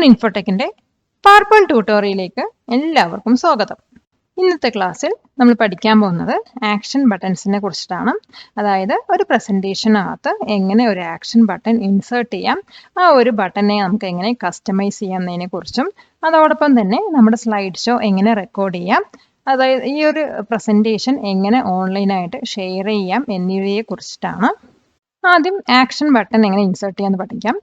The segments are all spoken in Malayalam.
ലേൺ ഇൻഫോടെക്കിന്റെ പാർട്ട് 1 ട്യൂട്ടോറിയലിലേക്ക് എല്ലാവർക്കും സ്വാഗതം. ഇന്നത്തെ ക്ലാസ്സിൽ നമ്മൾ പഠിക്കാൻ പോകുന്നത് ആക്ഷൻ ബട്ടൺസിനെ കുറിച്ചിട്ടാണ്. അതായത് ഒരു പ്രസന്റേഷനകത്ത് എങ്ങനെ ഒരു ആക്ഷൻ ബട്ടൺ ഇൻസേർട്ട് ചെയ്യാം, ആ ഒരു ബട്ടനെ നമുക്ക് എങ്ങനെ കസ്റ്റമൈസ് ചെയ്യാമെന്നതിനെ കുറിച്ചും, അതോടൊപ്പം തന്നെ നമ്മുടെ സ്ലൈഡ് ഷോ എങ്ങനെ റെക്കോർഡ് ചെയ്യാം, അതായത് ഈ ഒരു പ്രസന്റേഷൻ എങ്ങനെ ഓൺലൈനായിട്ട് ഷെയർ ചെയ്യാം എന്നിവയെ കുറിച്ചിട്ടാണ്. ആദ്യം ആക്ഷൻ ബട്ടൺ എങ്ങനെ ഇൻസേർട്ട് ചെയ്യാന്ന് പഠിക്കാം.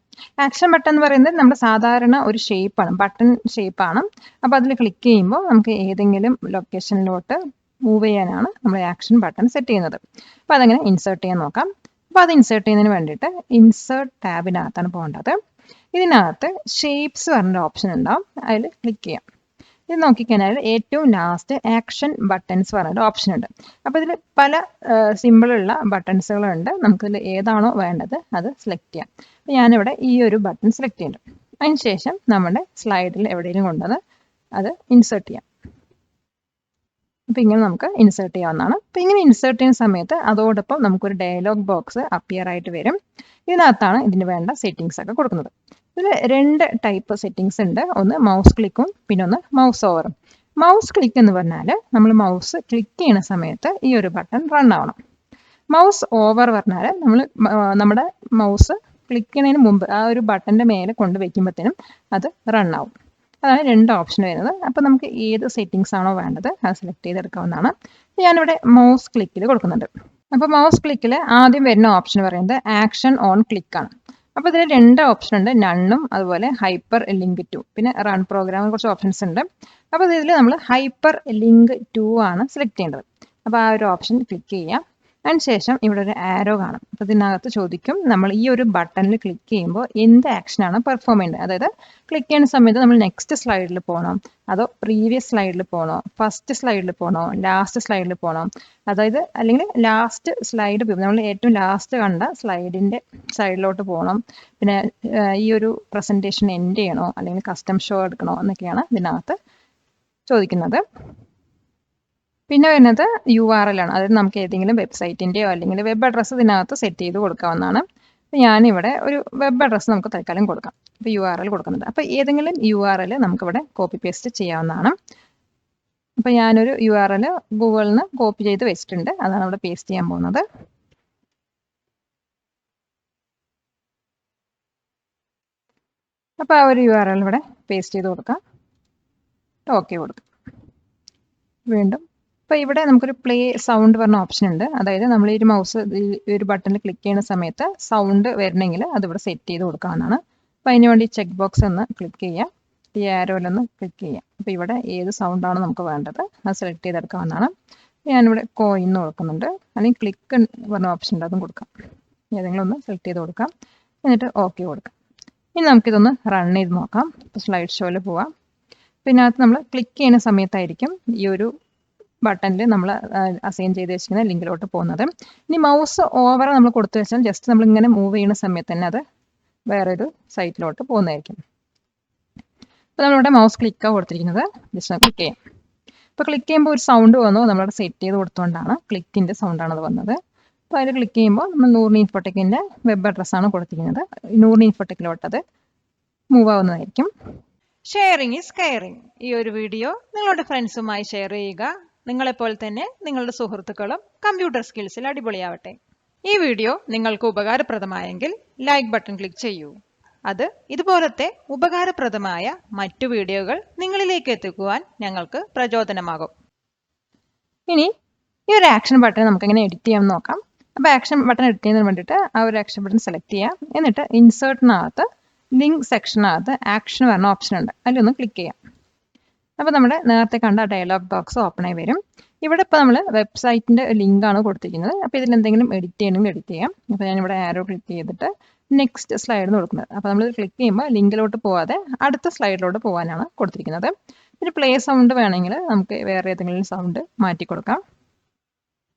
ആക്ഷൻ ബട്ടൺ എന്ന് പറയുന്നത് നമ്മുടെ സാധാരണ ഒരു ഷേപ്പാണ്, ബട്ടൺ ഷേപ്പാണ്. അപ്പോൾ അതിൽ ക്ലിക്ക് ചെയ്യുമ്പോൾ നമുക്ക് ഏതെങ്കിലും ലൊക്കേഷനിലോട്ട് മൂവ് ചെയ്യാനാണ് നമ്മൾ ആക്ഷൻ ബട്ടൺ സെറ്റ് ചെയ്യുന്നത്. അപ്പോൾ അതെങ്ങനെ ഇൻസേർട്ട് ചെയ്യാൻ നോക്കാം. അപ്പോൾ അത് ഇൻസേർട്ട് ചെയ്യുന്നതിന് വേണ്ടിയിട്ട് ഇൻസേർട്ട് ടാബിനകത്താണ് പോകേണ്ടത്. ഇതിനകത്ത് ഷേപ്സ് പറഞ്ഞൊരു ഓപ്ഷൻ ഉണ്ടാവും, അതിൽ ക്ലിക്ക് ചെയ്യാം. ഇത് നോക്കിക്കഴിഞ്ഞാൽ ഏറ്റവും ലാസ്റ്റ് ആക്ഷൻ ബട്ടൺസ് പറഞ്ഞൊരു ഓപ്ഷൻ ഉണ്ട്. അപ്പോൾ ഇതിൽ പല സിമ്പിളുള്ള ബട്ടൺസുകളുണ്ട്. നമുക്കിതിൽ ഏതാണോ വേണ്ടത് അത് സെലക്ട് ചെയ്യാം. അപ്പോൾ ഞാനിവിടെ ഈ ഒരു ബട്ടൺ സെലക്ട് ചെയ്യുന്നുണ്ട്. അതിനുശേഷം നമ്മുടെ സ്ലൈഡിൽ എവിടെയെങ്കിലും കൊണ്ടുവന്ന് അത് ഇൻസേർട്ട് ചെയ്യാം. അപ്പോൾ ഇങ്ങനെ നമുക്ക് ഇൻസേർട്ട് ചെയ്യാവുന്നതാണ്. അപ്പോൾ ഇങ്ങനെ ഇൻസേർട്ട് ചെയ്യുന്ന സമയത്ത് അതോടൊപ്പം നമുക്കൊരു ഡയലോഗ് ബോക്സ് അപ്പിയർ ആയിട്ട് വരും. ഇതിനകത്താണ് ഇതിന് വേണ്ട സെറ്റിങ്സ് ഒക്കെ കൊടുക്കുന്നത്. ഇതിൽ രണ്ട് ടൈപ്പ് സെറ്റിങ്സ് ഉണ്ട്. ഒന്ന് മൗസ് ക്ലിക്കും പിന്നെ ഒന്ന് മൗസ് ഓവറും. മൗസ് ക്ലിക്ക് എന്ന് പറഞ്ഞാൽ നമ്മൾ മൗസ് ക്ലിക്ക് ചെയ്യുന്ന സമയത്ത് ഈ ഒരു ബട്ടൺ റൺ ആവണം. മൗസ് ഓവർ പറഞ്ഞാൽ നമ്മൾ നമ്മുടെ മൗസ് ക്ലിക്ക് ചെയ്യുന്നതിന് മുമ്പ് ആ ഒരു ബട്ടൻ്റെ മേലെ കൊണ്ട് വയ്ക്കുമ്പോഴത്തേനും അത് റൺ ആവും. അതാണ് രണ്ട് ഓപ്ഷൻ വരുന്നത്. അപ്പോൾ നമുക്ക് ഏത് സെറ്റിങ്സ് ആണോ വേണ്ടത് അത് സെലക്ട് ചെയ്തെടുക്കാവുന്നതാണ്. ഞാനിവിടെ മൗസ് ക്ലിക്കിൽ കൊടുക്കുന്നുണ്ട്. അപ്പോൾ മൗസ് ക്ലിക്കിൽ ആദ്യം വരുന്ന ഓപ്ഷൻ പറയുന്നത് ആക്ഷൻ ഓൺ ക്ലിക്കാണ്. അപ്പോൾ ഇതിൽ രണ്ട് ഓപ്ഷൻ ഉണ്ട്, നണ്ണും അതുപോലെ ഹൈപ്പർ ലിങ്ക് ടു, പിന്നെ റൺ പ്രോഗ്രാമിനെ കുറച്ച് ഓപ്ഷൻസ് ഉണ്ട്. അപ്പോൾ ഇതിൽ നമ്മൾ ഹൈപ്പർ ലിങ്ക് ടു ആണ് സെലക്ട് ചെയ്യേണ്ടത്. അപ്പോൾ ആ ഒരു ഓപ്ഷൻ ക്ലിക്ക് ചെയ്യാം. അതിനുശേഷം ഇവിടെ ഒരു ആരോ കാണും. അപ്പോൾ ഇതിനകത്ത് ചോദിക്കും നമ്മൾ ഈ ഒരു ബട്ടണിൽ ക്ലിക്ക് ചെയ്യുമ്പോൾ എന്ത് ആക്ഷനാണ് പെർഫോം ചെയ്യേണ്ടത്. അതായത് ക്ലിക്ക് ചെയ്യുന്ന സമയത്ത് നമ്മൾ നെക്സ്റ്റ് സ്ലൈഡിൽ പോകണോ, അതോ പ്രീവിയസ് സ്ലൈഡിൽ പോകണോ, ഫസ്റ്റ് സ്ലൈഡിൽ പോകണോ, ലാസ്റ്റ് സ്ലൈഡിൽ പോകണോ, അതായത് അല്ലെങ്കിൽ ലാസ്റ്റ് സ്ലൈഡ് നമ്മൾ ഏറ്റവും ലാസ്റ്റ് കണ്ട സ്ലൈഡിൻ്റെ സൈഡിലോട്ട് പോകണം, പിന്നെ ഈ ഒരു പ്രസൻറ്റേഷൻ എൻഡ് ചെയ്യണോ അല്ലെങ്കിൽ കസ്റ്റം ഷോ എടുക്കണോ എന്നൊക്കെയാണ് ഇതിനകത്ത് ചോദിക്കുന്നത്. പിന്നെ വരുന്നത് URL ആണ്. അതായത് നമുക്ക് ഏതെങ്കിലും വെബ്സൈറ്റിൻ്റെയോ അല്ലെങ്കിൽ വെബ് അഡ്രസ്സ് ഇതിനകത്ത് സെറ്റ് ചെയ്ത് കൊടുക്കാവുന്നതാണ്. അപ്പോൾ ഞാനിവിടെ ഒരു വെബ് അഡ്രസ്സ് നമുക്ക് തൽക്കാലം കൊടുക്കാം. അപ്പോൾ URL കൊടുക്കുന്നുണ്ട്. അപ്പോൾ ഏതെങ്കിലും URL നമുക്കിവിടെ കോപ്പി പേസ്റ്റ് ചെയ്യാവുന്നതാണ്. അപ്പോൾ ഞാനൊരു URL ഗൂഗിളിൽ നിന്ന് കോപ്പി ചെയ്ത് വെച്ചിട്ടുണ്ട്, അതാണ് ഇവിടെ പേസ്റ്റ് ചെയ്യാൻ പോകുന്നത്. അപ്പോൾ ആ ഒരു URL ഇവിടെ പേസ്റ്റ് ചെയ്ത് കൊടുക്കാം. ഓക്കെ കൊടുക്കാം. വീണ്ടും അപ്പോൾ ഇവിടെ നമുക്കൊരു പ്ലേ സൗണ്ട് പറഞ്ഞ ഓപ്ഷൻ ഉണ്ട്. അതായത് നമ്മൾ ഈ ഒരു മൗസ് ഈ ഒരു ബട്ടണിൽ ക്ലിക്ക് ചെയ്യുന്ന സമയത്ത് സൗണ്ട് വരണമെങ്കിൽ അതിവിടെ സെറ്റ് ചെയ്ത് കൊടുക്കാവുന്നതാണ്. അപ്പോൾ അതിന് വേണ്ടി ചെക്ക് ബോക്സ് ഒന്ന് ക്ലിക്ക് ചെയ്യാം, ഈ ആരോയിലൊന്ന് ക്ലിക്ക് ചെയ്യാം. അപ്പോൾ ഇവിടെ ഏത് സൗണ്ടാണ് നമുക്ക് വേണ്ടത് അത് സെലക്ട് ചെയ്തെടുക്കാവുന്നതാണ്. ഞാനിവിടെ കോയിൻ കൊടുക്കുന്നുണ്ട്, അല്ലെങ്കിൽ ക്ലിക്ക് പറഞ്ഞ ഓപ്ഷൻ ഉണ്ട്, അതും കൊടുക്കാം. ഏതെങ്കിലും ഒന്ന് സെലക്ട് ചെയ്ത് കൊടുക്കാം, എന്നിട്ട് ഓക്കെ കൊടുക്കാം. ഇനി നമുക്കിതൊന്ന് റൺ ചെയ്ത് നോക്കാം. ഇപ്പോൾ സ്ലൈഡ് ഷോയിൽ പോവാം. പിന്നെ അതിനകത്ത് നമ്മൾ ക്ലിക്ക് ചെയ്യുന്ന സമയത്തായിരിക്കും ഈ ഒരു ബട്ടണിൽ നമ്മൾ അസൈൻ ചെയ്ത് വെച്ചിരിക്കുന്ന ലിങ്കിലോട്ട് പോകുന്നത്. ഇനി മൗസ് ഓവർ നമ്മൾ കൊടുത്തു വെച്ചാൽ ജസ്റ്റ് നമ്മൾ ഇങ്ങനെ മൂവ് ചെയ്യുന്ന സമയത്ത് തന്നെ അത് വേറൊരു സൈറ്റിലോട്ട് പോകുന്നതായിരിക്കും. അപ്പോൾ നമ്മളിവിടെ മൗസ് ക്ലിക്കാണ് കൊടുത്തിരിക്കുന്നത്, ജസ്റ്റ് ക്ലിക്ക് ചെയ്യാം. ഇപ്പോൾ ക്ലിക്ക് ചെയ്യുമ്പോൾ ഒരു സൗണ്ട് വന്നു, നമ്മളവിടെ സെറ്റ് ചെയ്ത് കൊടുത്തുകൊണ്ടാണ് ക്ലിക്കിൻ്റെ സൗണ്ടാണ് അത് വന്നത്. അപ്പോൾ അതിൽ ക്ലിക്ക് ചെയ്യുമ്പോൾ നമ്മൾ നൂറിന് ഇൻഫോടെക്കിൻ്റെ വെബ് അഡ്രസ്സാണ് കൊടുത്തിരിക്കുന്നത്. നൂറിന് ഇൻഫോടെക്കിലോട്ട് അത് മൂവ് ആവുന്നതായിരിക്കും. Sharing is caring. ഈ ഒരു വീഡിയോ നിങ്ങളുടെ ഫ്രണ്ട്സുമായി ഷെയർ ചെയ്യുക. നിങ്ങളെപ്പോലെ തന്നെ നിങ്ങളുടെ സുഹൃത്തുക്കളും കമ്പ്യൂട്ടർ സ്കിൽസിൽ അടിപൊളിയാവട്ടെ. ഈ വീഡിയോ നിങ്ങൾക്ക് ഉപകാരപ്രദമായെങ്കിൽ ലൈക്ക് ബട്ടൺ ക്ലിക്ക് ചെയ്യൂ. അത് ഇതുപോലത്തെ ഉപകാരപ്രദമായ മറ്റു വീഡിയോകൾ നിങ്ങളിലേക്ക് എത്തിക്കുവാൻ ഞങ്ങൾക്ക് പ്രചോദനമാകും. ഇനി ഈ ഒരു ആക്ഷൻ ബട്ടൺ നമുക്ക് എങ്ങനെ എഡിറ്റ് ചെയ്യാമെന്ന് നോക്കാം. അപ്പോൾ ആക്ഷൻ ബട്ടൺ എഡിറ്റ് ചെയ്യുന്നതിന് വേണ്ടിയിട്ട് ആ ഒരു ആക്ഷൻ ബട്ടൺ സെലക്ട് ചെയ്യാം. എന്നിട്ട് ഇൻസേർട്ടിനകത്ത് ലിങ്ക് സെക്ഷനകത്ത് ആക്ഷൻ പറഞ്ഞ ഓപ്ഷൻ ഉണ്ട്, അതിലൊന്ന് ക്ലിക്ക് ചെയ്യാം. അപ്പോൾ നമ്മുടെ നേരത്തെ കണ്ട ഡയലോഗ് ബോക്സ് ഓപ്പൺ ആയി വരും. ഇവിടെ ഇപ്പോൾ നമ്മൾ വെബ്സൈറ്റിൻ്റെ ലിങ്കാണ് കൊടുത്തിരിക്കുന്നത്. അപ്പോൾ ഇതിൽ എന്തെങ്കിലും എഡിറ്റ് ചെയ്യണമെങ്കിൽ എഡിറ്റ് ചെയ്യാം. അപ്പോൾ ഞാനിവിടെ ആരോ ക്ലിക്ക് ചെയ്തിട്ട് നെക്സ്റ്റ് സ്ലൈഡ് കൊടുക്കുന്നത്. അപ്പോൾ നമ്മൾ ക്ലിക്ക് ചെയ്യുമ്പോൾ ലിങ്കിലോട്ട് പോവാതെ അടുത്ത സ്ലൈഡിലോട്ട് പോകാനാണ് കൊടുത്തിരിക്കുന്നത്. പിന്നെ പ്ലേ സൗണ്ട് വേണമെങ്കിൽ നമുക്ക് വേറെ ഏതെങ്കിലും സൗണ്ട് മാറ്റി കൊടുക്കാം,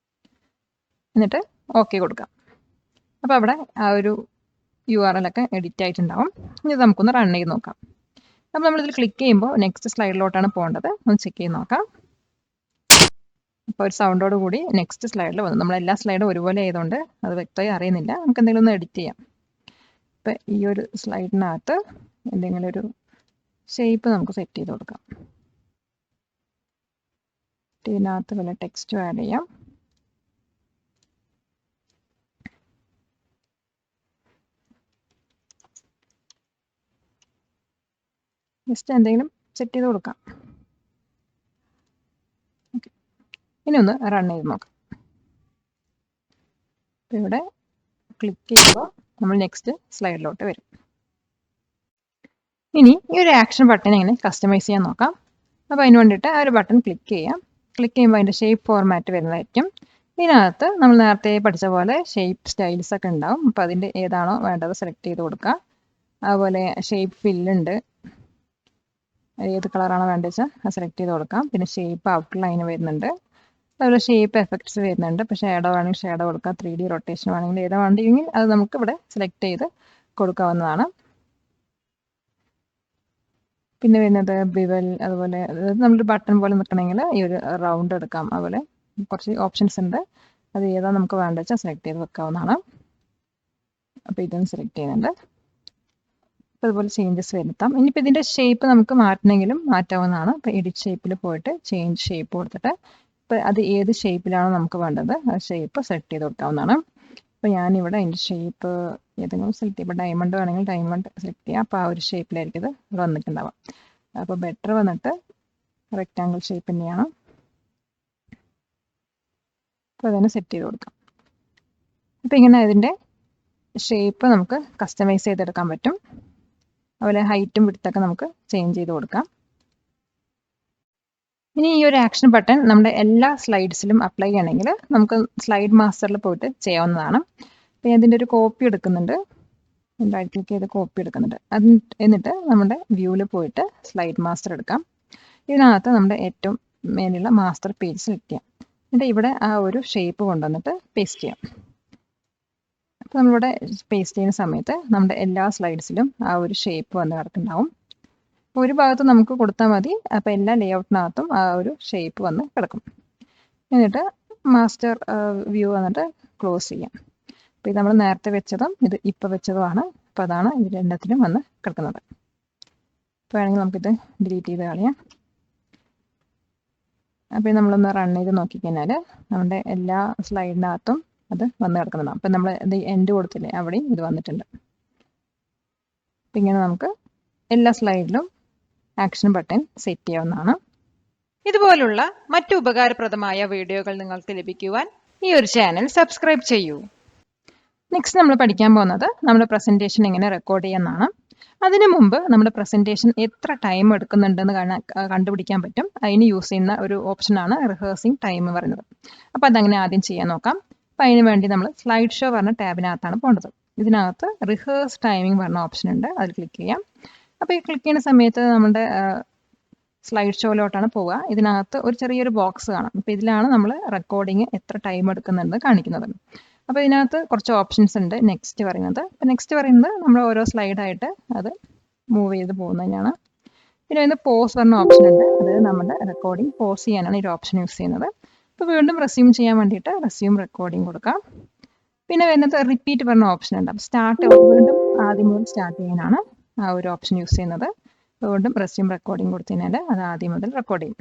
എന്നിട്ട് ഓക്കെ കൊടുക്കാം. അപ്പോൾ അവിടെ ആ ഒരു URL ഒക്കെ എഡിറ്റ് ആയിട്ടുണ്ടാവും. ഇനി നമുക്കൊന്ന് റൺ ചെയ്ത് നോക്കാം. അപ്പോൾ നമ്മളിതിൽ ക്ലിക്ക് ചെയ്യുമ്പോൾ നെക്സ്റ്റ് സ്ലൈഡിലോട്ടാണ് പോകേണ്ടത്. ഒന്ന് ചെക്ക് ചെയ്ത് നോക്കാം. അപ്പോൾ ഒരു സൗണ്ടോട് കൂടി നെക്സ്റ്റ് സ്ലൈഡിൽ വന്നു. നമ്മളെല്ലാ സ്ലൈഡും ഒരുപോലെ ആയതുകൊണ്ട് അത് വ്യക്തമായി അറിയുന്നില്ല. നമുക്ക് എന്തെങ്കിലും ഒന്ന് എഡിറ്റ് ചെയ്യാം. ഇപ്പം ഈ ഒരു സ്ലൈഡിനകത്ത് എന്തെങ്കിലും ഒരു ഷേപ്പ് നമുക്ക് സെറ്റ് ചെയ്ത് കൊടുക്കാം. ഇതിനകത്ത് വല്ല ടെക്സ്റ്റും ആഡ് ചെയ്യാം. ജസ്റ്റ് എന്തെങ്കിലും സെറ്റ് ചെയ്ത് കൊടുക്കാം. ഓക്കെ, ഇനി ഒന്ന് റൺ ചെയ്ത് നോക്കാം. അപ്പോൾ ഇവിടെ ക്ലിക്ക് ചെയ്യുമ്പോൾ നമ്മൾ നെക്സ്റ്റ് സ്ലൈഡിലോട്ട് വരും. ഇനി ഈ ഒരു ആക്ഷൻ ബട്ടൺ എങ്ങനെ കസ്റ്റമൈസ് ചെയ്യാൻ നോക്കാം. അപ്പോൾ അതിന് വേണ്ടിയിട്ട് ആ ഒരു ബട്ടൺ ക്ലിക്ക് ചെയ്യാം. ക്ലിക്ക് ചെയ്യുമ്പോൾ അതിൻ്റെ ഷേപ്പ് ഫോർമാറ്റ് വരുന്നതായിരിക്കും. ഇതിനകത്ത് നമ്മൾ നേരത്തെ പഠിച്ച പോലെ ഷേപ്പ് സ്റ്റൈൽസ് ഒക്കെ ഉണ്ടാവും. അപ്പോൾ അതിൻ്റെ ഏതാണോ വേണ്ടത് സെലക്ട് ചെയ്ത് കൊടുക്കുക. അതുപോലെ ഷേപ്പ് ഫില്ലുണ്ട്, ഏത് കളറാണോ വേണ്ടത് വെച്ചാൽ അത് സെലക്ട് ചെയ്ത് കൊടുക്കാം. പിന്നെ ഷേപ്പ് ഔട്ട്ലൈൻ വരുന്നുണ്ട്, അതുപോലെ ഷേപ്പ് എഫക്ട്സ് വരുന്നുണ്ട്. ഇപ്പോൾ ഷേഡോ വേണമെങ്കിൽ ഷേഡോ കൊടുക്കാം, 3D റൊട്ടേഷൻ വേണമെങ്കിൽ ഏതാ വേണ്ടെങ്കിൽ അത് നമുക്ക് ഇവിടെ സെലക്ട് ചെയ്ത് കൊടുക്കാവുന്നതാണ്. പിന്നെ വരുന്നത് ബിവൽ, അതുപോലെ നമ്മളൊരു ബട്ടൺ പോലെ നിൽക്കണമെങ്കിൽ ഈ ഒരു റൗണ്ട് എടുക്കാം. അതുപോലെ കുറച്ച് ഓപ്ഷൻസ് ഉണ്ട്, അത് ഏതാ നമുക്ക് വേണ്ടത് വെച്ചാൽ സെലക്ട് ചെയ്ത് വെക്കാവുന്നതാണ്. അപ്പോൾ ഇതൊന്ന് സെലക്ട് ചെയ്യുന്നുണ്ട്. അതുപോലെ ചേഞ്ചസ് വരുത്താം. ഇനിയിപ്പോൾ ഇതിൻ്റെ ഷേപ്പ് നമുക്ക് മാറ്റണമെങ്കിലും മാറ്റാവുന്നതാണ്. അപ്പോൾ എഡിറ്റ് ഷേപ്പിൽ പോയിട്ട് ചേഞ്ച് ഷേപ്പ് കൊടുത്തിട്ട് ഇപ്പോൾ അത് ഏത് ഷേപ്പിലാണോ നമുക്ക് വേണ്ടത് ആ ഷേപ്പ് സെലക്ട് ചെയ്ത് കൊടുക്കാവുന്നതാണ്. അപ്പോൾ ഞാനിവിടെ അതിൻ്റെ ഷേപ്പ് ഏതെങ്കിലും സെലക്ട് ചെയ്യുമ്പോൾ ഡയമണ്ട് വേണമെങ്കിൽ ഡയമണ്ട് സെലക്ട് ചെയ്യാം. അപ്പോൾ ആ ഒരു ഷേപ്പിലായിരിക്കും ഇത് ഇവിടെ വന്നിട്ടുണ്ടാവാം. അപ്പോൾ ബെറ്റർ വന്നിട്ട് റെക്റ്റാങ്കിൾ ഷേപ്പ് തന്നെയാണ്. അപ്പോൾ അതിനെ സെറ്റ് ചെയ്ത് കൊടുക്കാം. അപ്പോൾ ഇങ്ങനെ അതിൻ്റെ ഷേപ്പ് നമുക്ക് കസ്റ്റമൈസ് ചെയ്തെടുക്കാൻ പറ്റും. അതുപോലെ ഹൈറ്റും വിഡ്ത്തൊക്കെ നമുക്ക് ചേഞ്ച് ചെയ്ത് കൊടുക്കാം. ഇനി ഈ ഒരു ആക്ഷൻ ബട്ടൺ നമ്മുടെ എല്ലാ സ്ലൈഡ്സിലും അപ്ലൈ ചെയ്യണമെങ്കിൽ നമുക്ക് സ്ലൈഡ് മാസ്റ്ററിൽ പോയിട്ട് ചെയ്യാവുന്നതാണ്. അപ്പോൾ അതിൻ്റെ ഒരു കോപ്പി എടുക്കുന്നുണ്ട്, റൈറ്റ് ക്ലിക്ക് ചെയ്ത് കോപ്പി എടുക്കുന്നുണ്ട്. എന്നിട്ട് നമ്മുടെ വ്യൂവിൽ പോയിട്ട് സ്ലൈഡ് മാസ്റ്റർ എടുക്കാം. ഇതിനകത്ത് നമ്മുടെ ഏറ്റവും മേലുള്ള മാസ്റ്റർ പേജ് സെലക്ട് ചെയ്യാം. എന്നിട്ട് ഇവിടെ ആ ഒരു ഷേപ്പ് കൊണ്ടുവന്നിട്ട് പേസ്റ്റ് ചെയ്യാം. അപ്പോൾ നമ്മളിവിടെ പേസ്റ്റ് ചെയ്യുന്ന സമയത്ത് നമ്മുടെ എല്ലാ സ്ലൈഡ്സിലും ആ ഒരു ഷേപ്പ് വന്ന് കിടക്കുന്നുണ്ടാവും. ഒരു ഭാഗത്ത് നമുക്ക് കൊടുത്താൽ മതി, അപ്പോൾ എല്ലാ ലേഔട്ടിനകത്തും ആ ഒരു ഷേപ്പ് വന്ന് കിടക്കും. എന്നിട്ട് മാസ്റ്റർ വ്യൂ വന്നിട്ട് ക്ലോസ് ചെയ്യാം. അപ്പോൾ ഇത് നമ്മൾ നേരത്തെ വെച്ചതും ഇത് ഇപ്പോൾ വെച്ചതുമാണ്. അപ്പോൾ അതാണ് ഇത് രണ്ടത്തിലും വന്ന് കിടക്കുന്നത്. അപ്പോൾ വേണമെങ്കിൽ നമുക്കിത് ഡിലീറ്റ് ചെയ്ത് കളയാം. അപ്പോൾ നമ്മളൊന്ന് റൺ ചെയ്ത് നോക്കിക്കഴിഞ്ഞാൽ നമ്മുടെ എല്ലാ സ്ലൈഡിനകത്തും അത് വന്ന് കിടക്കുന്നതാണ്. അപ്പം നമ്മൾ ഇത് എൻഡ് കൊടുത്തില്ലേ, അവിടെയും ഇത് വന്നിട്ടുണ്ട്. അപ്പം ഇങ്ങനെ നമുക്ക് എല്ലാ സ്ലൈഡിലും ആക്ഷൻ ബട്ടൺ സെറ്റ് ചെയ്യാവുന്നതാണ്. ഇതുപോലുള്ള മറ്റു ഉപകാരപ്രദമായ വീഡിയോകൾ നിങ്ങൾക്ക് ലഭിക്കുവാൻ ഈ ഒരു ചാനൽ സബ്സ്ക്രൈബ് ചെയ്യൂ. നെക്സ്റ്റ് നമ്മൾ പഠിക്കാൻ പോകുന്നത് നമ്മുടെ പ്രസൻറ്റേഷൻ എങ്ങനെ റെക്കോർഡ് ചെയ്യാമെന്നാണ്. അതിനു മുമ്പ് നമ്മുടെ പ്രസൻറ്റേഷൻ എത്ര ടൈം എടുക്കുന്നുണ്ടെന്ന് കണ്ടുപിടിക്കാൻ പറ്റും. അതിന് യൂസ് ചെയ്യുന്ന ഒരു ഓപ്ഷനാണ് റിഹേഴ്സിംഗ് ടൈം പറയുന്നത്. അപ്പോൾ അതങ്ങനെ ആദ്യം ചെയ്യാൻ നോക്കാം. അപ്പോൾ അതിന് വേണ്ടി നമ്മൾ സ്ലൈഡ് ഷോ പറഞ്ഞ ടാബിനകത്താണ് പോകേണ്ടത്. ഇതിനകത്ത് റിഹേഴ്സ് ടൈമിംഗ് പറഞ്ഞ ഓപ്ഷൻ ഉണ്ട്, അതിൽ ക്ലിക്ക് ചെയ്യാം. അപ്പോൾ ഈ ക്ലിക്ക് ചെയ്യുന്ന സമയത്ത് നമ്മുടെ സ്ലൈഡ് ഷോയിലോട്ടാണ് പോവുക. ഇതിനകത്ത് ഒരു ചെറിയൊരു ബോക്സ് കാണാം. അപ്പോൾ ഇതിലാണ് നമ്മൾ റെക്കോർഡിങ് എത്ര ടൈം എടുക്കുന്നുണ്ട് കാണിക്കുന്നത്. അപ്പോൾ ഇതിനകത്ത് കുറച്ച് ഓപ്ഷൻസ് ഉണ്ട്. നെക്സ്റ്റ് പറയുന്നത്, അപ്പോൾ നെക്സ്റ്റ് പറയുന്നത് നമ്മൾ ഓരോ സ്ലൈഡായിട്ട് അത് മൂവ് ചെയ്ത് പോകുന്നതിനാണ്. പിന്നെ അതിന് പോസ് പറഞ്ഞ ഓപ്ഷൻ ഉണ്ട്, അത് നമ്മുടെ റെക്കോർഡിംഗ് പോസ് ചെയ്യാനാണ് ഈ ഒരു ഓപ്ഷൻ യൂസ് ചെയ്യുന്നത്. അപ്പോൾ വീണ്ടും റെസ്യൂം ചെയ്യാൻ വേണ്ടിയിട്ട് റെസ്യൂം റെക്കോർഡിംഗ് കൊടുക്കാം. പിന്നെ വരുന്നത് റിപ്പീറ്റ് പറഞ്ഞ ഓപ്ഷൻ ഉണ്ട്. അപ്പോൾ സ്റ്റാർട്ട് വീണ്ടും ആദ്യം മുതൽ സ്റ്റാർട്ട് ചെയ്യാനാണ് ആ ഒരു ഓപ്ഷൻ യൂസ് ചെയ്യുന്നത്. വീണ്ടും റെസ്യൂം റെക്കോർഡിംഗ് കൊടുത്തു കഴിഞ്ഞാൽ അത് ആദ്യം മുതൽ റെക്കോർഡ് ചെയ്യും.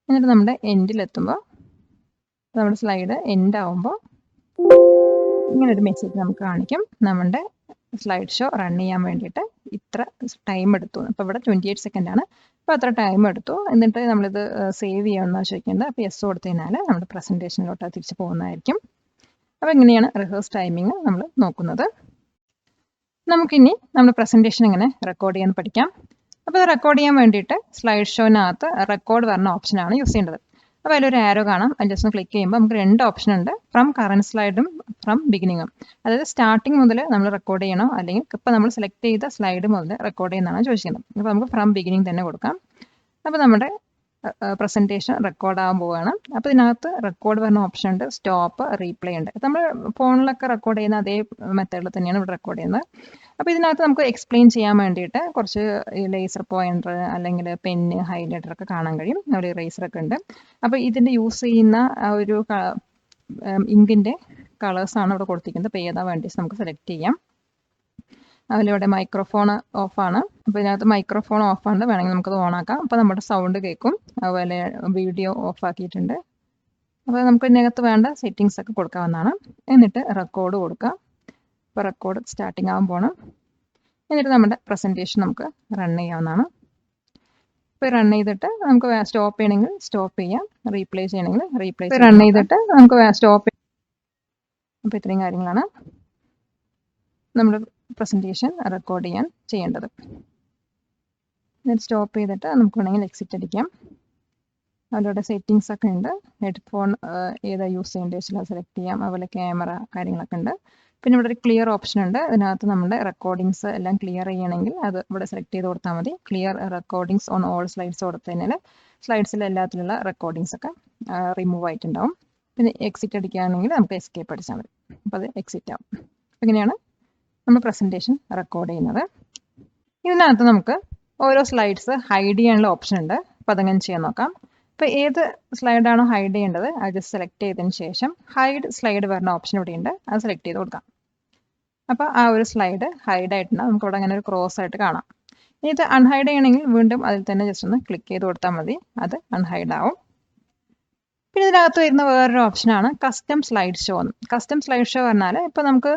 എന്നിട്ട് നമ്മുടെ എൻഡിലെത്തുമ്പോൾ നമ്മുടെ സ്ലൈഡ് എൻഡ് ആവുമ്പോൾ ഇങ്ങനൊരു മെസ്സേജ് നമുക്ക് കാണിക്കും, നമ്മുടെ സ്ലൈഡ് ഷോ റൺ ചെയ്യാൻ വേണ്ടിയിട്ട് ഇത്ര ടൈം എടുത്തു. അപ്പോൾ ഇവിടെ 28 സെക്കൻഡ് ആണ്. അപ്പോൾ അത്ര ടൈം എടുത്തു. എന്നിട്ട് നമ്മളിത് സേവ് ചെയ്യാമെന്നാണ് ചോദിക്കേണ്ടത്. അപ്പോൾ യെസ് കൊടുത്തു കഴിഞ്ഞാൽ നമ്മുടെ പ്രസൻറ്റേഷനിലോട്ട് തിരിച്ച് പോകുന്നതായിരിക്കും. അപ്പോൾ ഇങ്ങനെയാണ് റിഹേഴ്സ് ടൈമിങ് നമ്മൾ നോക്കുന്നത്. നമുക്കിനി നമ്മുടെ പ്രസൻറ്റേഷൻ എങ്ങനെ റെക്കോർഡ് ചെയ്യാൻ പഠിക്കാം. അപ്പോൾ അത് റെക്കോർഡ് ചെയ്യാൻ വേണ്ടിയിട്ട് സ്ലൈഡ് ഷോനകത്ത് റെക്കോർഡ് പറഞ്ഞ ഓപ്ഷനാണ് യൂസ് ചെയ്യേണ്ടത്. അപ്പോൾ അതിലൊരു ആരോ കാണാം, അത് ജസ്റ്റ് ക്ലിക്ക് ചെയ്യുമ്പോൾ നമുക്ക് രണ്ട് ഓപ്ഷൻ ഉണ്ട്, ഫ്രം കറന്റ് സ്ലൈഡും ഫ്രം ബിഗിനിങ്ങും. അതായത് സ്റ്റാർട്ടിങ് മുതൽ നമ്മൾ റെക്കോർഡ് ചെയ്യണോ അല്ലെങ്കിൽ ഇപ്പോൾ നമ്മൾ സെലക്ട് ചെയ്ത സ്ലൈഡ് മുതൽ റെക്കോർഡ് ചെയ്യുന്നതാണ് ചോദിക്കുന്നത്. അപ്പോൾ നമുക്ക് ഫ്രം ബിഗിനിങ് തന്നെ കൊടുക്കാം. അപ്പോൾ നമ്മുടെ പ്രസൻറ്റേഷൻ റെക്കോർഡ് ആകാൻ പോവുകയാണ്. അപ്പോൾ ഇതിനകത്ത് റെക്കോർഡ് പറഞ്ഞ ഓപ്ഷൻ ഉണ്ട്, സ്റ്റോപ്പ്, റീപ്ലേ ഉണ്ട്. നമ്മൾ ഫോണിലൊക്കെ റെക്കോർഡ് ചെയ്യുന്ന അതേ മെത്തേഡിൽ തന്നെയാണ് ഇവിടെ റെക്കോർഡ് ചെയ്യുന്നത്. അപ്പോൾ ഇതിനകത്ത് നമുക്ക് എക്സ്പ്ലെയിൻ ചെയ്യാൻ വേണ്ടിയിട്ട് കുറച്ച് ലേസർ പോയിന്റർ അല്ലെങ്കിൽ പെന്ന്, ഹൈലൈറ്റർ ഒക്കെ കാണാൻ കഴിയും. അവിടെ ഇറേസറൊക്കെ ഉണ്ട്. അപ്പോൾ ഇതിൻ്റെ യൂസ് ചെയ്യുന്ന ഒരു ഇങ്കിൻ്റെ കളേഴ്സാണ് ഇവിടെ കൊടുത്തിരിക്കുന്നത്. അപ്പോൾ ഏതാ വേണ്ടി നമുക്ക് സെലക്ട് ചെയ്യാം. അതിലിവിടെ മൈക്രോഫോൺ ഓഫാണ്. അപ്പോൾ ഇതിനകത്ത് മൈക്രോഫോൺ ഓഫാണ്, വേണമെങ്കിൽ നമുക്കത് ഓണാക്കാം. അപ്പോൾ നമ്മുടെ സൗണ്ട് കേൾക്കും. അതുപോലെ വീഡിയോ ഓഫ് ആക്കിയിട്ടുണ്ട്. അപ്പോൾ നമുക്ക് ഇതിനകത്ത് വേണ്ട സെറ്റിങ്സ് ഒക്കെ കൊടുക്കാവുന്നതാണ്. എന്നിട്ട് റെക്കോർഡ് കൊടുക്കാം. ഇപ്പോൾ റെക്കോർഡ് സ്റ്റാർട്ടിങ് ആകാൻ പോകണം. എന്നിട്ട് നമ്മുടെ പ്രസൻറ്റേഷൻ നമുക്ക് റൺ ചെയ്യാവുന്നതാണ്. ഇപ്പോൾ റൺ ചെയ്തിട്ട് നമുക്ക് സ്റ്റോപ്പ് ചെയ്യണമെങ്കിൽ സ്റ്റോപ്പ് ചെയ്യാം, റീപ്ലേ ചെയ്യണമെങ്കിൽ റീപ്ലേ ചെയ്യാം. റൺ ചെയ്തിട്ട് നമുക്ക് സ്റ്റോപ്പ്. അപ്പോൾ ഇത്രയും കാര്യങ്ങളാണ് നമ്മുടെ പ്രസൻറ്റേഷൻ റെക്കോർഡ് ചെയ്യാൻ ചെയ്യേണ്ടത്. എന്നിട്ട് സ്റ്റോപ്പ് ചെയ്തിട്ട് നമുക്ക് വേണമെങ്കിൽ എക്സിറ്റ് അടിക്കാം. അതിലൂടെ സെറ്റിങ്സ് ഒക്കെ ഉണ്ട്. ഹെഡ്ഫോൺ ഏതാ യൂസ് ചെയ്യേണ്ടത് വെച്ചാൽ സെലക്ട് ചെയ്യാം. അതുപോലെ ക്യാമറ കാര്യങ്ങളൊക്കെ ഉണ്ട്. പിന്നെ ഇവിടെ ഒരു ക്ലിയർ ഓപ്ഷൻ ഉണ്ട്. അതിനകത്ത് നമ്മുടെ റെക്കോർഡിങ്സ് എല്ലാം ക്ലിയർ ചെയ്യണമെങ്കിൽ അത് ഇവിടെ സെലക്ട് ചെയ്ത് കൊടുത്താൽ മതി. Clear recordings on all slides കൊടുത്തു കഴിഞ്ഞാൽ സ്ലൈഡ്സിൽ എല്ലാത്തിലുള്ള റെക്കോർഡിങ്സ് ഒക്കെ റിമൂവ് ആയിട്ടുണ്ടാവും. പിന്നെ എക്സിറ്റ് അടിക്കുകയാണെങ്കിൽ നമുക്ക് എസ്കേപ്പ് അടിച്ചാൽ മതി. അപ്പോൾ അത് എക്സിറ്റ് ആവും. അങ്ങനെയാണ് നമ്മൾ പ്രസൻറ്റേഷൻ റെക്കോർഡ് ചെയ്യുന്നത്. ഇതിനകത്ത് നമുക്ക് ഓരോ സ്ലൈഡ്സ് ഹൈഡ് ചെയ്യാനുള്ള ഓപ്ഷൻ ഉണ്ട്. അപ്പോൾ അതങ്ങനെ ചെയ്യാൻ നോക്കാം. ഇപ്പോൾ ഏത് സ്ലൈഡാണോ ഹൈഡ് ചെയ്യേണ്ടത് അത് ജസ്റ്റ് സെലക്ട് ചെയ്തതിന് ശേഷം ഹൈഡ് സ്ലൈഡ് വരുന്ന ഓപ്ഷൻ ഇവിടെ ഉണ്ട്. അത് സെലക്ട് ചെയ്ത് കൊടുക്കാം. അപ്പോൾ ആ ഒരു സ്ലൈഡ് ഹൈഡ് ആയിട്ടുണ്ട്. നമുക്ക് ഇവിടെ അങ്ങനെ ഒരു ക്രോസ് ആയിട്ട് കാണാം. ഇനി ഇത് അൺഹൈഡ് ചെയ്യണമെങ്കിൽ വീണ്ടും അതിൽ തന്നെ ജസ്റ്റ് ഒന്ന് ക്ലിക്ക് ചെയ്ത് കൊടുത്താൽ മതി. അത് അൺഹൈഡ് ആവും. പിന്നെ ഇതിനകത്ത് വരുന്ന വേറൊരു ഓപ്ഷനാണ് കസ്റ്റം സ്ലൈഡ് ഷോ എന്ന്. കസ്റ്റം സ്ലൈഡ് ഷോ പറഞ്ഞാൽ ഇപ്പോൾ നമുക്ക്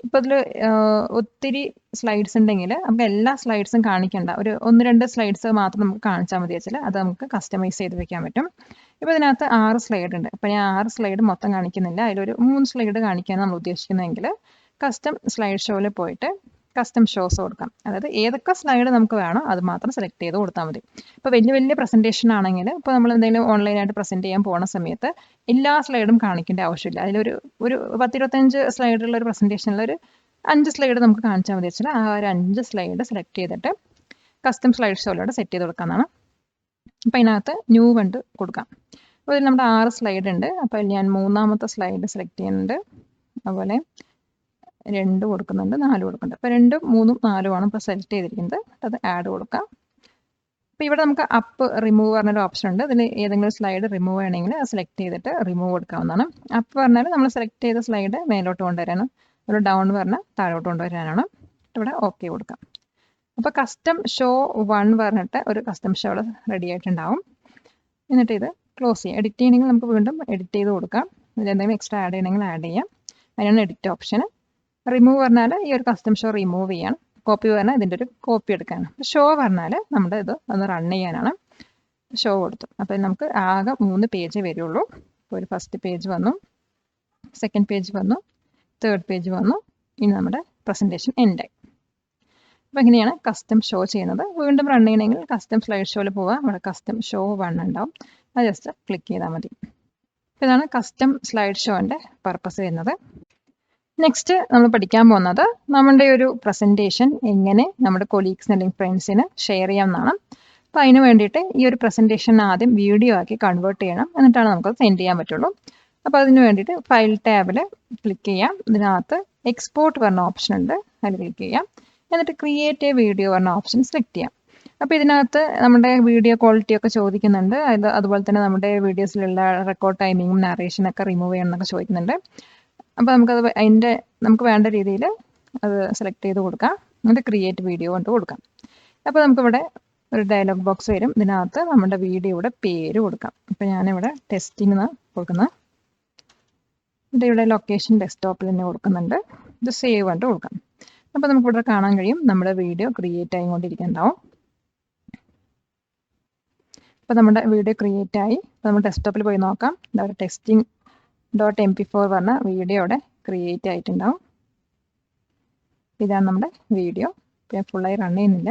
ഇപ്പോൾ ഇതിൽ ഒത്തിരി സ്ലൈഡ്സ് ഉണ്ടെങ്കിൽ നമുക്ക് എല്ലാ സ്ലൈഡ്സും കാണിക്കേണ്ട, ഒരു 1-2 സ്ലൈഡ്സ് മാത്രം നമുക്ക് കാണിച്ചാൽ മതി വെച്ചാൽ അത് നമുക്ക് കസ്റ്റമൈസ് ചെയ്ത് വെക്കാൻ പറ്റും. ഇപ്പോൾ ഇതിനകത്ത് 6 സ്ലൈഡ് ഉണ്ട്. അപ്പോൾ ഞാൻ 6 സ്ലൈഡ് മൊത്തം കാണിക്കുന്നില്ല, അതിലൊരു 3 സ്ലൈഡ് കാണിക്കാൻ നമ്മൾ ഉദ്ദേശിക്കുന്നതെങ്കിൽ കസ്റ്റം സ്ലൈഡ് ഷോയിൽ പോയിട്ട് കസ്റ്റം ഷോസ് കൊടുക്കാം. അതായത് ഏതൊക്കെ സ്ലൈഡ് നമുക്ക് വേണോ അത് മാത്രം സെലക്ട് ചെയ്ത് കൊടുത്താൽ മതി. ഇപ്പോൾ വലിയ പ്രസൻറ്റേഷൻ ആണെങ്കിൽ ഇപ്പോൾ നമ്മൾ എന്തെങ്കിലും ഓൺലൈനായിട്ട് പ്രസൻറ്റ് ചെയ്യാൻ പോകുന്ന സമയത്ത് എല്ലാ സ്ലൈഡും കാണിക്കേണ്ട ആവശ്യമില്ല. അതിലൊരു 10-25 സ്ലൈഡുള്ള ഒരു പ്രസൻറ്റേഷനിൽ ഒരു 5 സ്ലൈഡ് നമുക്ക് കാണിച്ചാൽ മതി വെച്ചാൽ ആ ഒരു 5 സ്ലൈഡ് സെലക്ട് ചെയ്തിട്ട് കസ്റ്റം സ്ലൈഡ് ഷോയിലൂടെ സെറ്റ് ചെയ്ത് കൊടുക്കാമെന്നാണ്. അപ്പോൾ അതിനകത്ത് ന്യൂ കണ്ട് കൊടുക്കാം. അപ്പോൾ ഇതിൽ നമ്മുടെ 6 സ്ലൈഡ് ഉണ്ട്. അപ്പോൾ ഞാൻ 3-ാമത്തെ സ്ലൈഡ് സെലക്ട് ചെയ്യുന്നുണ്ട്. അതുപോലെ 2 കൊടുക്കുന്നുണ്ട്, 4 കൊടുക്കുന്നുണ്ട്. അപ്പോൾ 2, 3, 4 ആണ് ഇപ്പോൾ സെലക്ട് ചെയ്തിരിക്കുന്നത്. അത് ആഡ് കൊടുക്കാം. അപ്പോൾ ഇവിടെ നമുക്ക് അപ്പ് റിമൂവ് പറഞ്ഞൊരു ഓപ്ഷൻ ഉണ്ട്. ഇതിൽ ഏതെങ്കിലും സ്ലൈഡ് റിമൂവ് ചെയ്യണമെങ്കിൽ അത് സെലക്ട് ചെയ്തിട്ട് റിമൂവ് കൊടുക്കാവുന്നതാണ്. അപ്പ് പറഞ്ഞാൽ നമ്മൾ സെലക്ട് ചെയ്ത സ്ലൈഡ് മേലോട്ട് കൊണ്ടുവരാനും, ഒരു ഡൗൺ പറഞ്ഞാൽ താഴോട്ട് കൊണ്ടുവരാനാണ്. ഇവിടെ ഓക്കെ കൊടുക്കാം. അപ്പോൾ കസ്റ്റം ഷോ 1 പറഞ്ഞിട്ട് ഒരു കസ്റ്റം ഷോ റെഡി ആയിട്ടുണ്ടാവും. എന്നിട്ട് ഇത് ക്ലോസ് ചെയ്യാം. എഡിറ്റ് ചെയ്യണമെങ്കിൽ നമുക്ക് വീണ്ടും എഡിറ്റ് ചെയ്ത് കൊടുക്കാം. ഇതിലെന്തെങ്കിലും എക്സ്ട്രാ ആഡ് ചെയ്യണമെങ്കിൽ ആഡ് ചെയ്യാം. അതിനാണ് എഡിറ്റ് ഓപ്ഷൻ. റിമൂവ് പറഞ്ഞാൽ ഈ ഒരു കസ്റ്റം ഷോ റിമൂവ് ചെയ്യാൻ, കോപ്പി പറഞ്ഞാൽ ഇതിൻ്റെ ഒരു കോപ്പി എടുക്കാനാണ്. ഷോ പറഞ്ഞാൽ നമ്മുടെ ഇത് ഒന്ന് റൺ ചെയ്യാനാണ്. ഷോ കൊടുത്തു. അപ്പോൾ നമുക്ക് ആകെ 3 പേജ് വരുള്ളൂ. ഇപ്പോൾ ഒരു ഫസ്റ്റ് പേജ് വന്നു, സെക്കൻഡ് പേജ് വന്നു, തേർഡ് പേജ് വന്നു. ഇനി നമ്മുടെ പ്രസൻറ്റേഷൻ എൻഡായി. അപ്പോൾ എങ്ങനെയാണ് കസ്റ്റം ഷോ ചെയ്യുന്നത്. വീണ്ടും റൺ ചെയ്യണമെങ്കിൽ കസ്റ്റം സ്ലൈഡ് ഷോയിൽ പോവുക. അവിടെ കസ്റ്റം ഷോ 1 ഉണ്ടാവും. അത് ജസ്റ്റ് ക്ലിക്ക് ചെയ്താൽ മതി. അപ്പോൾ ഇതാണ് കസ്റ്റം സ്ലൈഡ് ഷോൻ്റെ പർപ്പസ് വരുന്നത്. നെക്സ്റ്റ് നമ്മൾ പഠിക്കാൻ പോകുന്നത് നമ്മുടെ ഒരു പ്രസൻറ്റേഷൻ എങ്ങനെ നമ്മുടെ കൊളീഗ്സിന് അല്ലെങ്കിൽ ഫ്രണ്ട്സിന് ഷെയർ ചെയ്യാമെന്നാണ്. അപ്പോൾ അതിന് വേണ്ടിയിട്ട് ഈ ഒരു പ്രസൻറ്റേഷൻ ആദ്യം വീഡിയോ ആക്കി കൺവേർട്ട് ചെയ്യണം. എന്നിട്ടാണ് നമുക്കത് സെൻഡ് ചെയ്യാൻ പറ്റുള്ളൂ. അപ്പോൾ അതിന് വേണ്ടിയിട്ട് ഫയൽ ടാബിൽ ക്ലിക്ക് ചെയ്യാം. ഇതിനകത്ത് എക്സ്പോർട്ട് പറഞ്ഞ ഓപ്ഷൻ ഉണ്ട്, അതിൽ ക്ലിക്ക് ചെയ്യാം. എന്നിട്ട് ക്രിയേറ്റ് എ വീഡിയോ പറഞ്ഞ ഓപ്ഷൻ സെലക്ട് ചെയ്യാം. അപ്പോൾ ഇതിനകത്ത് നമ്മുടെ വീഡിയോ ക്വാളിറ്റി ഒക്കെ ചോദിക്കുന്നുണ്ട്. അതുപോലെ തന്നെ നമ്മുടെ വീഡിയോസിലുള്ള റെക്കോർഡ് ടൈമിങ്ങും നാരേഷനൊക്കെ റിമൂവ് ചെയ്യണം എന്നൊക്കെ ചോദിക്കുന്നുണ്ട്. അപ്പോൾ നമുക്ക് വേണ്ട രീതിയിൽ അത് സെലക്ട് ചെയ്ത് കൊടുക്കാം. എന്നിട്ട് ക്രിയേറ്റ് വീഡിയോ കൊണ്ട് കൊടുക്കാം. അപ്പോൾ നമുക്കിവിടെ ഒരു ഡയലോഗ് ബോക്സ് വരും. ഇതിനകത്ത് നമ്മുടെ വീഡിയോയുടെ പേര് കൊടുക്കാം. അപ്പോൾ ഞാനിവിടെ ടെസ്റ്റിംഗ് എന്ന് കൊടുക്കുന്നത്. എന്നിട്ട് ഇവിടെ ലൊക്കേഷൻ ഡെസ്ക്ടോപ്പിൽ തന്നെ കൊടുക്കുന്നുണ്ട്. ഇത് സേവ് കൊണ്ട് കൊടുക്കാം. അപ്പോൾ നമുക്കിവിടെ കാണാൻ കഴിയും നമ്മുടെ വീഡിയോ ക്രിയേറ്റ് ആയിക്കൊണ്ടിരിക്കുന്നുണ്ടാവും. അപ്പോൾ നമ്മുടെ വീഡിയോ ക്രിയേറ്റ് ആയി. അപ്പോൾ നമ്മൾ ഡെസ്ക്ടോപ്പിൽ പോയി നോക്കാം. എന്താ ടെസ്റ്റിംഗ്.mp4 പറഞ്ഞ വീഡിയോ അവിടെ ക്രിയേറ്റ് ആയിട്ടുണ്ടാവും. ഇതാണ് നമ്മുടെ വീഡിയോ. ഞാൻ ഫുള്ളായി റൺ ചെയ്യുന്നില്ല,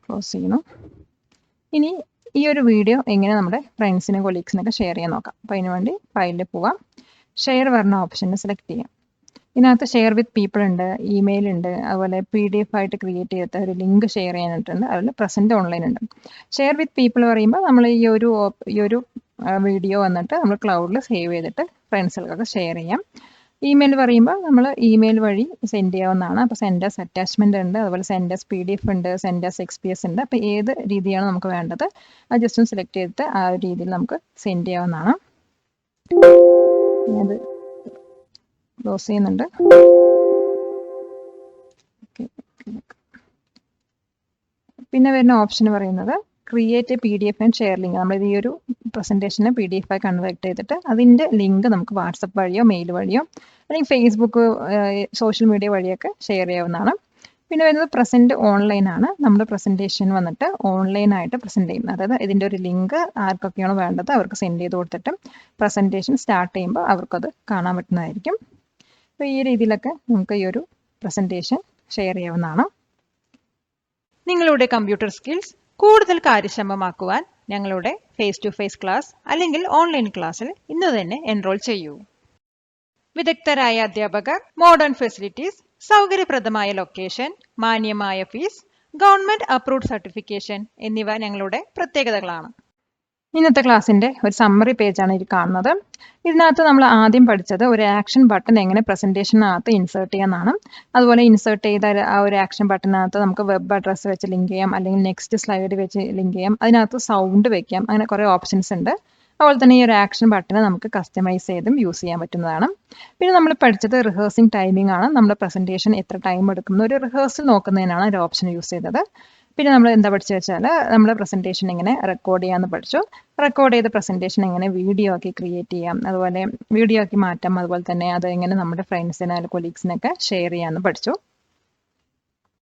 ക്ലോസ് ചെയ്യുന്നു. ഇനി ഈ ഒരു വീഡിയോ എങ്ങനെ നമ്മുടെ ഫ്രണ്ട്സിനും കൊളീഗ്സിനൊക്കെ ഷെയർ ചെയ്യാൻ നോക്കാം. അപ്പോൾ അതിന് വേണ്ടി ഫയലിൽ പോവാം. ഷെയർ പറഞ്ഞ ഓപ്ഷനെ സെലക്ട് ചെയ്യാം. ഇതിനകത്ത് ഷെയർ വിത്ത് പീപ്പിൾ ഉണ്ട്, ഇമെയിൽ ഉണ്ട്, അതുപോലെ PDF ആയിട്ട് ക്രിയേറ്റ് ചെയ്തിട്ട് ഒരു ലിങ്ക് ഷെയർ ചെയ്യാനായിട്ടുണ്ട്, അതുപോലെ പ്രസൻറ്റ് ഓൺലൈൻ ഉണ്ട്. ഷെയർ വിത്ത് പീപ്പിൾ പറയുമ്പോൾ നമ്മൾ ഈ ഒരു വീഡിയോ വന്നിട്ട് നമ്മൾ ക്ലൗഡിൽ സേവ് ചെയ്തിട്ട് ഫ്രണ്ട്സുകൾക്കൊക്കെ ഷെയർ ചെയ്യാം. ഇമെയിൽ പറയുമ്പോൾ നമ്മൾ ഇമെയിൽ വഴി സെൻഡ് ചെയ്യാവുന്നതാണ്. അപ്പോൾ സെൻഡേഴ്സ് അറ്റാച്ച്മെൻ്റ് ഉണ്ട്, അതുപോലെ സെൻഡേഴ്സ് PDF ഉണ്ട്, സെൻഡേഴ്സ് XPS ഉണ്ട്. അപ്പോൾ ഏത് രീതിയാണ് നമുക്ക് വേണ്ടത് അത് ജസ്റ്റ് ഒന്ന് സെലക്ട് ചെയ്തിട്ട് ആ ഒരു രീതിയിൽ നമുക്ക് സെൻഡ് ചെയ്യാവുന്നതാണ്. അത് ക്ലോസ് ചെയ്യുന്നുണ്ട്. പിന്നെ വരുന്ന ഓപ്ഷൻ പറയുന്നത് create A PDF and share link. നമ്മൾ ഈ ഒരു പ്രസൻറ്റേഷനെ PDF ആയി കൺവേർട്ട് ചെയ്തിട്ട് അതിൻ്റെ ലിങ്ക് നമുക്ക് വാട്സപ്പ് വഴിയോ മെയിൽ വഴിയോ അല്ലെങ്കിൽ ഫേസ്ബുക്ക് സോഷ്യൽ മീഡിയ വഴിയൊക്കെ ഷെയർ ചെയ്യാവുന്നതാണ്. പിന്നെ വരുന്നത് പ്രസൻറ്റ് ഓൺലൈൻ ആണ്. നമ്മുടെ പ്രസൻറ്റേഷൻ വന്നിട്ട് ഓൺലൈനായിട്ട് പ്രസൻറ്റ് ചെയ്യും. അതായത് ഇതിൻ്റെ ഒരു ലിങ്ക് ആർക്കൊക്കെയാണോ വേണ്ടത് അവർക്ക് സെൻഡ് ചെയ്ത് കൊടുത്തിട്ട് പ്രസൻറ്റേഷൻ സ്റ്റാർട്ട് ചെയ്യുമ്പോൾ അവർക്കത് കാണാൻ പറ്റുന്നതായിരിക്കും. അപ്പോൾ ഈ രീതിയിലൊക്കെ നമുക്ക് ഈ ഒരു പ്രസൻറ്റേഷൻ ഷെയർ ചെയ്യാവുന്നതാണ്. നിങ്ങളുടെ കമ്പ്യൂട്ടർ സ്കിൽസ് കൂടുതൽ കാര്യക്ഷമമാക്കുവാൻ ഞങ്ങളുടെ ഫേസ് ടു ഫേസ് ക്ലാസ് അല്ലെങ്കിൽ ഓൺലൈൻ ക്ലാസ്സിൽ ഇന്ന് തന്നെ എൻറോൾ ചെയ്യൂ. വിദഗ്ധരായ അധ്യാപകർ, മോഡേൺ ഫെസിലിറ്റീസ്, സൗകര്യപ്രദമായ ലൊക്കേഷൻ, മാന്യമായ ഫീസ്, ഗവൺമെന്റ് അപ്രൂവ്ഡ് സർട്ടിഫിക്കേഷൻ എന്നിവ ഞങ്ങളുടെ പ്രത്യേകതകളാണ്. ഇന്നത്തെ ക്ലാസ്സിന്റെ ഒരു സമ്മറി പേജാണ് ഇത് കാണുന്നത്. ഇതിനകത്ത് നമ്മൾ ആദ്യം പഠിച്ചത് ഒരു ആക്ഷൻ ബട്ടൺ എങ്ങനെ പ്രസന്റേഷനകത്ത് ഇൻസേർട്ട് ചെയ്യാമെന്നാണ്. അതുപോലെ ഇൻസേർട്ട് ചെയ്ത ആ ഒരു ആക്ഷൻ ബട്ടണിനകത്ത് നമുക്ക് വെബ് അഡ്രസ്സ് വെച്ച് ലിങ്ക് ചെയ്യാം, അല്ലെങ്കിൽ നെക്സ്റ്റ് സ്ലൈഡ് വെച്ച് ലിങ്ക് ചെയ്യാം, അതിനകത്ത് സൗണ്ട് വെക്കാം, അങ്ങനെ കുറേ ഓപ്ഷൻസ് ഉണ്ട്. അതുപോലെ തന്നെ ഈ ഒരു ആക്ഷൻ ബട്ടൺ നമുക്ക് കസ്റ്റമൈസ് ചെയ്തും യൂസ് ചെയ്യാൻ പറ്റുന്നതാണ്. പിന്നെ നമ്മൾ പഠിച്ചത് റിഹേഴ്സിംഗ് ടൈമിംഗ് ആണ്. നമ്മുടെ പ്രസന്റേഷൻ എത്ര ടൈം എടുക്കുന്നു ഒരു റിഹേഴ്സൽ നോക്കുന്നതിനാണ് ഒരു ഓപ്ഷൻ യൂസ് ചെയ്തത്. പിന്നെ നമ്മൾ എന്താ പഠിച്ചു വെച്ചാൽ നമ്മുടെ പ്രസന്റേഷൻ എങ്ങനെ റെക്കോർഡ് ചെയ്യാമെന്ന് പഠിച്ചു. റെക്കോർഡ് ചെയ്ത പ്രസന്റേഷൻ എങ്ങനെ വീഡിയോ ആക്കി ക്രിയേറ്റ് ചെയ്യാം, അതുപോലെ വീഡിയോ ആക്കി മാറ്റാം, അതുപോലെ തന്നെ അത് എങ്ങനെ നമ്മുടെ ഫ്രണ്ട്സിന് അല്ലെങ്കിൽ കൊലീഗ്സിനൊക്കെ ഷെയർ ചെയ്യാമെന്ന് പഠിച്ചു.